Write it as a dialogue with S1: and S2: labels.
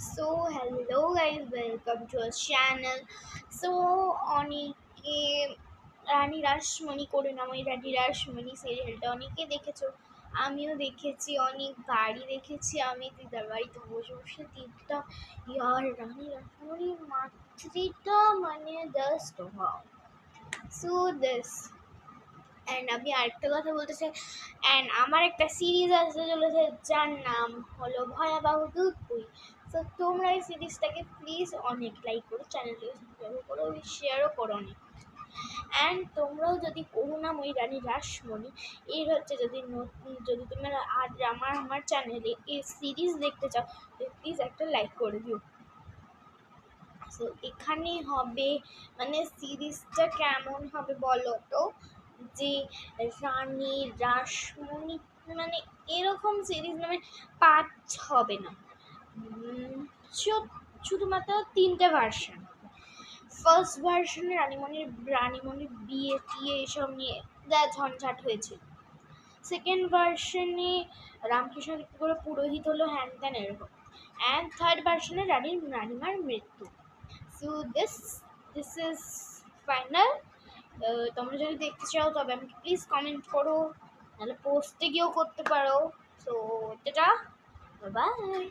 S1: So hello guys, welcome to our channel. So অনেকে রানী রাসমণি করুণাময়ী রানী রাসমণি সিরিয়ালটা অনেকে দেখেছো, আমিও দেখেছি, অনেক বাড়ি দেখেছি। আমি দিদার বাড়িতে বসে বসে দেখতাম, ইয়ার রানী রাসমণির মাতৃটা মানে just wow. So this and আমি আরেকটা কথা বলতে চাই, অ্যান্ড আমার একটা সিরিজ আসতে চলেছে যার নাম হলো ভয়াবহ দুধ বই। তো তোমরা এই সিরিজটাকে প্লিজ অনেক লাইক করো, চ্যানেলটাকে সাবস্ক্রাইব করো, শেয়ারও করো অনেক। অ্যান্ড তোমরাও যদি করুণাময়ী রানী রাসমণি এর হচ্ছে যদি তোমরা আজ আমার চ্যানেলে এই সিরিজ দেখতে চাও, প্লিজ একটা লাইক করে দিও। সো এখানে হবে মানে সিরিজটা কেমন হবে বলো তো, যে রানী রাসমণি মানে এরকম সিরিজ মানে পাঁচ হবে না, শুধুমাত্র তিনটে ভার্সন। ফার্স্ট ভার্সনে রানীমণির বিয়ে টিয়ে এসব নিয়ে যা ঝঞ্ঝাট হয়েছে। সেকেন্ড ভার্সনে রামকৃষ্ণ কি করে পুরোহিত হলো, হ্যান ত্যান এরকম। অ্যান্ড থার্ড ভার্সনে রানীমার মৃত্যু। So this is final. তোমরা যদি দেখতে চাও তবে আমাকে প্লিজ কমেন্ট করো, নাহলে পোস্টে গিয়েও করতে পারো। সো এটা বাই।